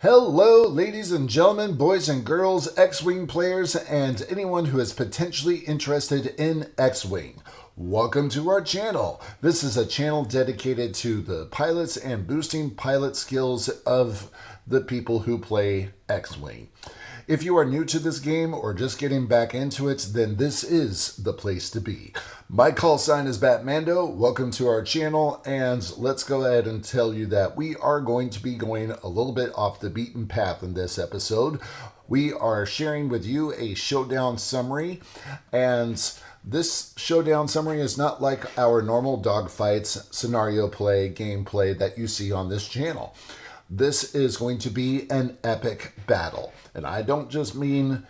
Hello, ladies and gentlemen, boys and girls, X-Wing players, and anyone who is potentially interested in X-Wing. Welcome to our channel. This is a channel dedicated to the pilots and boosting pilot skills of the people who play X-Wing. If you are new to this game or just getting back into it, then this is the place to be. My call sign is BatMando. Welcome to our channel, and let's go ahead and tell you that we are going to be going a little bit off the beaten path in this episode. We are sharing with you a Showdown summary, and this Showdown summary is not like our normal dogfights, scenario play, gameplay that you see on this channel. This is going to be an epic battle. And I don't just mean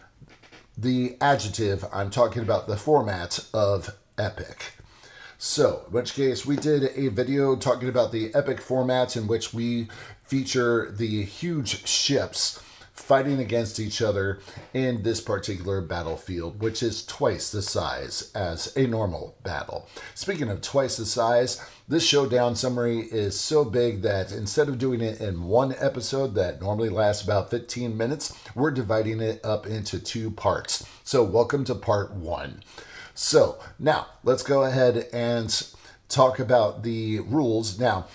the adjective, I'm talking about the format of epic. So, in which case, we did a video talking about the epic format in which we feature the huge ships fighting against each other in this particular battlefield, which is twice the size as a normal battle. Speaking of twice the size, this Showdown summary is so big that instead of doing it in one episode that normally lasts about 15 minutes, we're dividing it up into two parts. So welcome to part one. So now let's go ahead and talk about the rules. Now,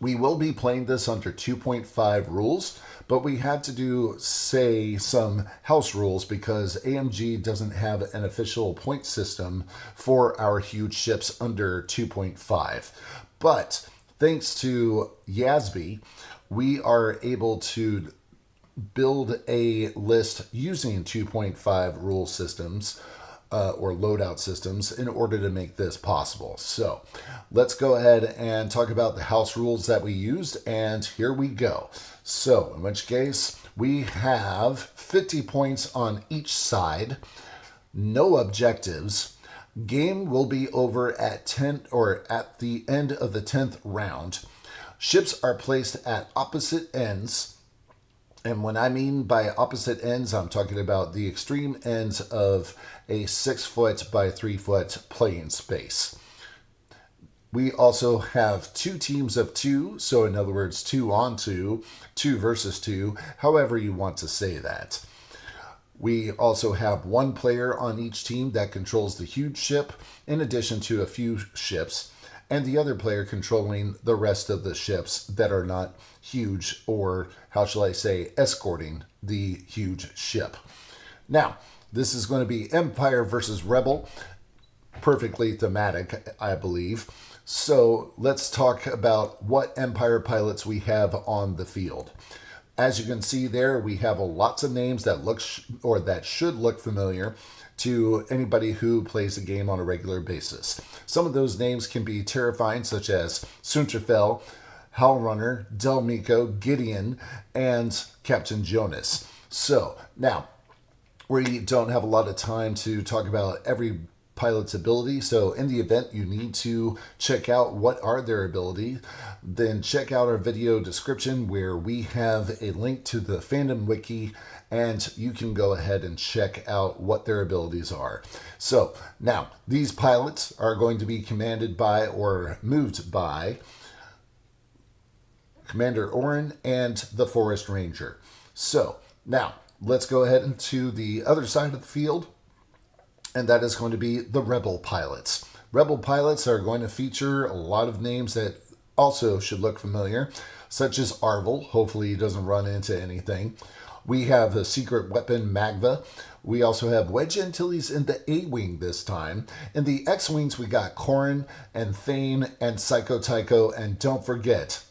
we will be playing this under 2.5 rules, but we had to do, say, some house rules because AMG doesn't have an official point system for our huge ships under 2.5. But thanks to Yasby, we are able to build a list using 2.5 rule systems or loadout systems in order to make this possible. So let's go ahead and talk about the house rules that we used, and here we go. So in which case we have 50 points on each side, no objectives. Game will be over at 10 or at the end of the 10th round. Ships are placed at opposite ends. And when I mean by opposite ends, I'm talking about the extreme ends of a 6 foot by 3 foot playing space. We also have two teams of two, so in other words, 2 on 2, 2 versus 2, however you want to say that. We also have one player on each team that controls the huge ship, in addition to a few ships, and the other player controlling the rest of the ships that are not huge, or how shall I say, escorting the huge ship. Now, this is going to be Empire versus Rebel. Perfectly thematic, I believe. So let's talk about what Empire pilots we have on the field. As you can see there, we have lots of names that look that should look familiar to anybody who plays the game on a regular basis. Some of those names can be terrifying, such as Sunterfell, Howlrunner, Del Meeko, Gideon, and Captain Jonas. So now, we don't have a lot of time to talk about every pilot's ability, so in the event you need to check out what are their abilities, then check out our video description where we have a link to the fandom wiki, and you can go ahead and check out what their abilities are. So now, these pilots are going to be commanded by or moved by Commander Orin and the Forest Ranger. So now, let's go ahead into the other side of the field, and that is going to be the Rebel pilots. Rebel pilots are going to feature a lot of names that also should look familiar, such as Arvel. Hopefully he doesn't run into anything. We have the secret weapon Magva. We also have Wedge Antilles in the A-Wing this time. In the X-Wings, we got Corrin and Thane and Psycho Tycho, and don't forget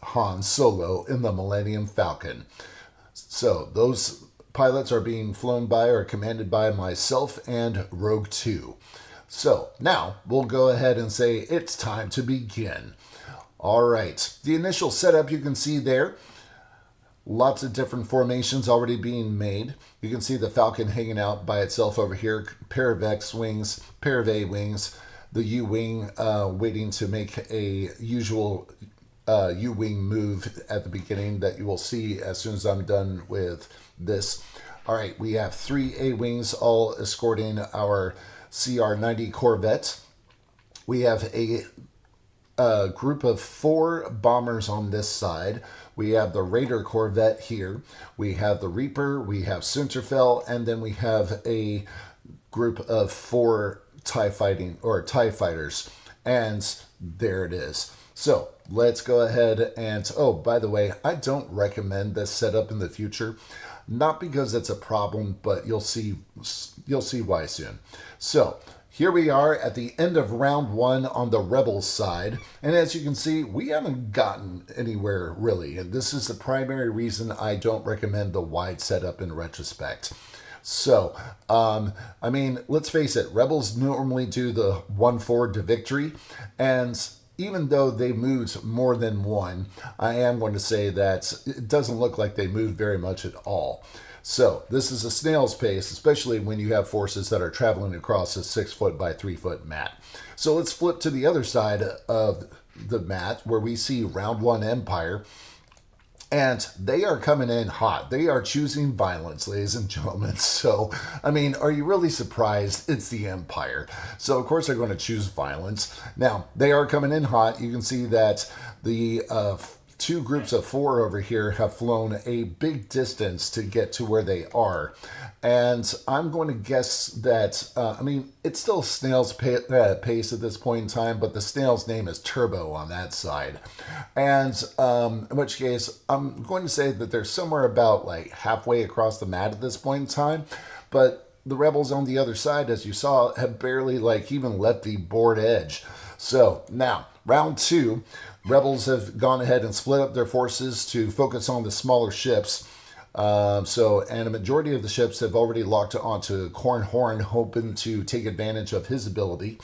Han Solo in the Millennium Falcon. So those pilots are being flown by or commanded by myself and Rogue 2. So now we'll go ahead and say it's time to begin. All right, the initial setup you can see there. Lots of different formations already being made. You can see the Falcon hanging out by itself over here. Pair of X-Wings, pair of A-Wings. The U-Wing waiting to make a usual U-Wing move at the beginning that you will see as soon as I'm done with this. All right, we have 3 A-Wings all escorting our CR-90 Corvette. We have a a group of 4 bombers on this side. We have the Raider Corvette here. We have the Reaper. We have Sunterfell, and then we have a group of 4 TIE fighters. And there it is. So let's go ahead and, oh, by the way, I don't recommend this setup in the future. Not because it's a problem, but you'll see why soon. So here we are at the end of round 1 on the Rebels side. And as you can see, we haven't gotten anywhere really. And this is the primary reason I don't recommend the wide setup in retrospect. So, I mean, let's face it, Rebels normally do the 1-4 to victory. And even though they moved more than 1, I am going to say that it doesn't look like they moved very much at all. So this is a snail's pace, especially when you have forces that are traveling across a 6-foot by 3-foot mat. So let's flip to the other side of the mat where we see round 1 Empire. And they are coming in hot. They are choosing violence, ladies and gentlemen. So, I mean, are you really surprised? It's the Empire. So, of course, they're going to choose violence. Now, they are coming in hot. You can see that the 2 groups of 4 over here have flown a big distance to get to where they are. And I'm going to guess that, I mean, it's still snail's pace at this point in time, but the snail's name is Turbo on that side. And in which case, I'm going to say that they're somewhere about like halfway across the mat at this point in time. But the Rebels on the other side, as you saw, have barely like even left the board edge. So now, round 2, Rebels have gone ahead and split up their forces to focus on the smaller ships. And a majority of the ships have already locked onto Corn Horn, hoping to take advantage of his ability.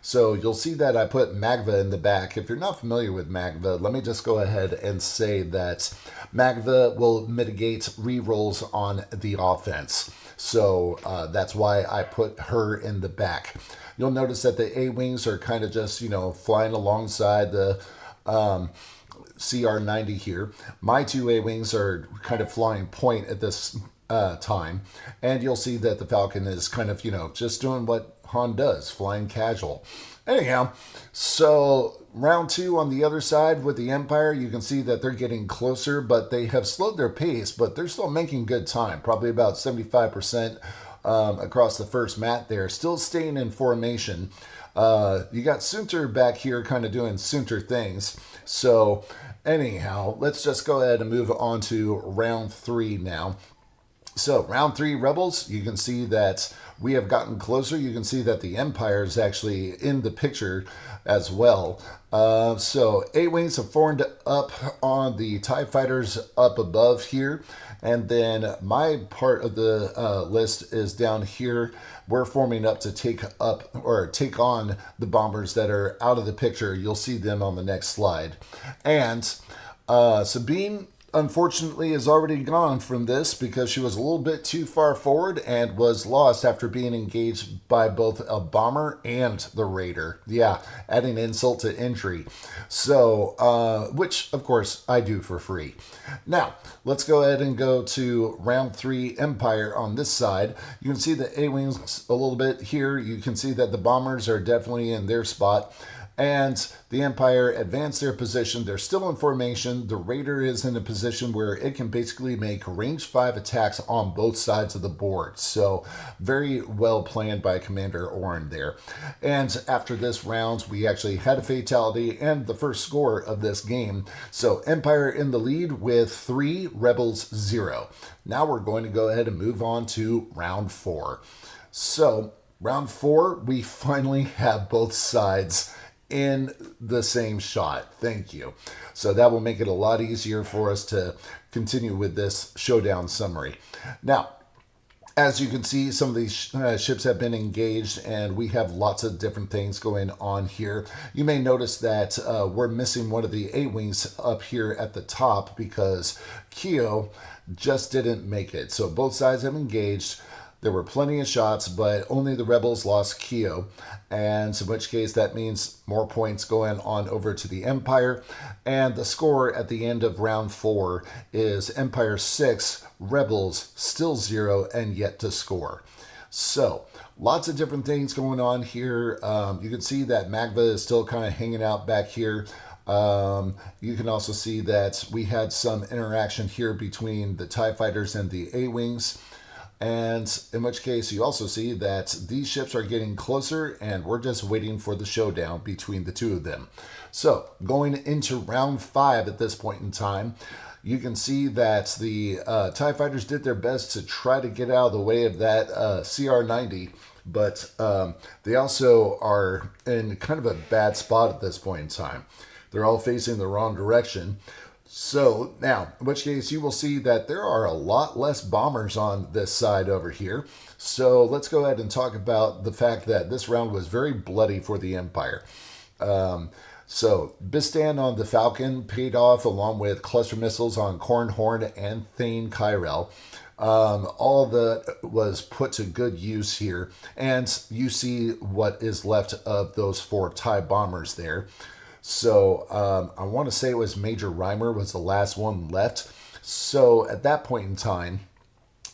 So you'll see that I put Magva in the back. If you're not familiar with Magva, let me just go ahead and say that Magva will mitigate rerolls on the offense. So that's why I put her in the back. You'll notice that the A-Wings are kind of just, flying alongside the CR-90 here. My 2 A-Wings are kind of flying point at this time. And you'll see that the Falcon is kind of, just doing what Han does, flying casual. Anyhow, so round 2 on the other side with the Empire, you can see that they're getting closer, but they have slowed their pace, but they're still making good time, probably about 75% across the first mat there, still staying in formation. You got Sunter back here kind of doing Sunter things. So anyhow, let's just go ahead and move on to round 3 now. So round 3 Rebels, you can see that we have gotten closer. You can see that the Empire is actually in the picture as well. So A-Wings have formed up on the TIE fighters up above here. And then my part of the list is down here. We're forming up to take on the bombers that are out of the picture. You'll see them on the next slide. And Sabine, unfortunately, is already gone from this because she was a little bit too far forward and was lost after being engaged by both a bomber and the Raider. Yeah, adding insult to injury. So, which, of course, I do for free. Now, let's go ahead and go to round 3 Empire on this side. You can see the A-Wings a little bit here. You can see that the bombers are definitely in their spot. And the Empire advanced their position. They're still in formation. The Raider is in a position where it can basically make range 5 attacks on both sides of the board. So very well planned by Commander Oren there. And after this round, we actually had a fatality and the first score of this game. So Empire in the lead with 3, Rebels 0. Now we're going to go ahead and move on to round 4. So round 4, we finally have both sides in the same shot. Thank you. So that will make it a lot easier for us to continue with this showdown summary. Now, as you can see, some of these ships have been engaged and we have lots of different things going on here. You may notice that we're missing one of the A-Wings up here at the top because Keo just didn't make it. So both sides have engaged. There were plenty of shots, but only the Rebels lost Keo. And in which case that means more points going on over to the Empire. And the score at the end of round 4 is Empire 6, Rebels still 0 and yet to score. So, lots of different things going on here. You can see that Magva is still kind of hanging out back here. You can also see that we had some interaction here between the TIE fighters and the A-Wings. And in which case, you also see that these ships are getting closer, and we're just waiting for the showdown between the two of them. So, going into round 5 at this point in time, you can see that the TIE fighters did their best to try to get out of the way of that CR-90, but they also are in kind of a bad spot at this point in time. They're all facing the wrong direction. So now, in which case you will see that there are a lot less bombers on this side over here. So let's go ahead and talk about the fact that this round was very bloody for the Empire. So Bistan on the Falcon paid off, along with cluster missiles on Cornhorn and Thane Kyrell. All that was put to good use here. And you see what is left of those 4 TIE bombers there. So I want to say it was Major Reimer was the last one left. So at that point in time,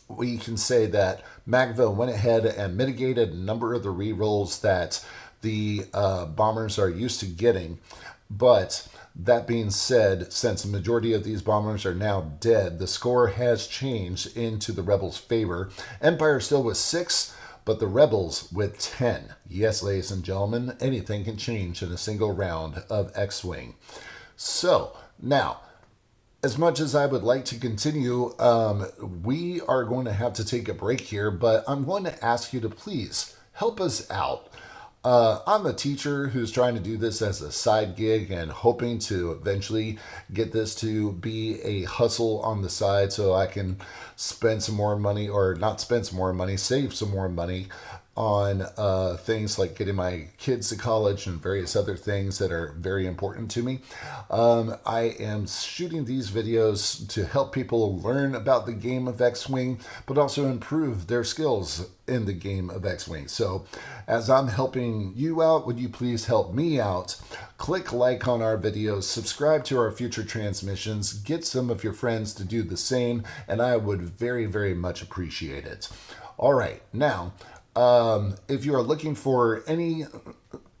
we can say that Magva went ahead and mitigated a number of the rerolls that the bombers are used to getting. But that being said, since the majority of these bombers are now dead, the score has changed into the Rebels' favor. Empire still with 6. But the Rebels with 10. Yes, ladies and gentlemen, anything can change in a single round of X-Wing. So, now, as much as I would like to continue, we are going to have to take a break here, but I'm going to ask you to please help us out. I'm a teacher who's trying to do this as a side gig and hoping to eventually get this to be a hustle on the side so I can spend some more money, or not spend some more money, save some more money on things like getting my kids to college and various other things that are very important to me. I am shooting these videos to help people learn about the game of X-Wing, but also improve their skills in the game of X-Wing. So as I'm helping you out, would you please help me out? Click like on our videos, subscribe to our future transmissions, get some of your friends to do the same, and I would very, very much appreciate it. All right, now, if you are looking for any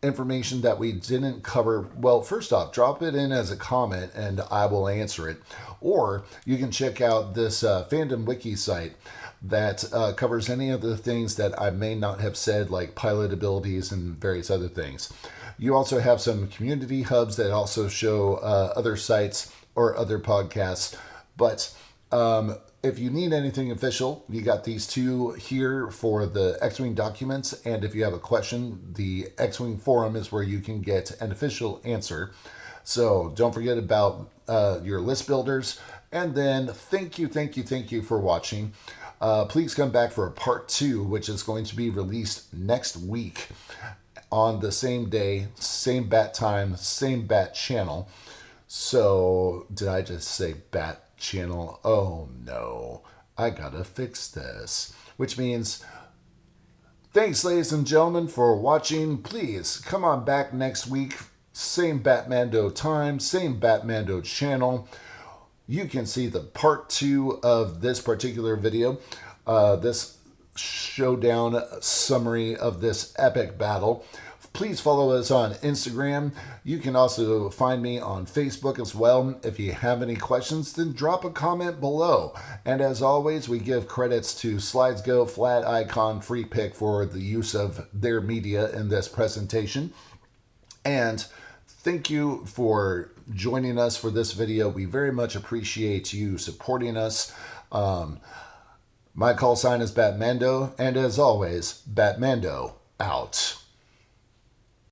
information that we didn't cover, well, first off, drop it in as a comment and I will answer it. Or you can check out this fandom wiki site that covers any of the things that I may not have said, like pilot abilities and various other things. You also have some community hubs that also show other sites or other podcasts. But if you need anything official, you got these 2 here for the X-Wing documents. And if you have a question, the X-Wing forum is where you can get an official answer. So don't forget about your list builders. And then thank you for watching. Please come back for a part 2, which is going to be released next week on the same day, same bat time, same bat channel. So did I just say bat channel? Oh no, I gotta fix this. Which means, thanks ladies and gentlemen for watching. Please come on back next week. Same BatMando time, same BatMando channel. You can see the part 2 of this particular video. This showdown summary of this epic battle. Please follow us on Instagram. You can also find me on Facebook as well. If you have any questions, then drop a comment below. And as always, we give credits to SlidesGo, Flat Icon, Free Pick for the use of their media in this presentation. And thank you for joining us for this video. We very much appreciate you supporting us. My call sign is BatMando, and as always, BatMando out.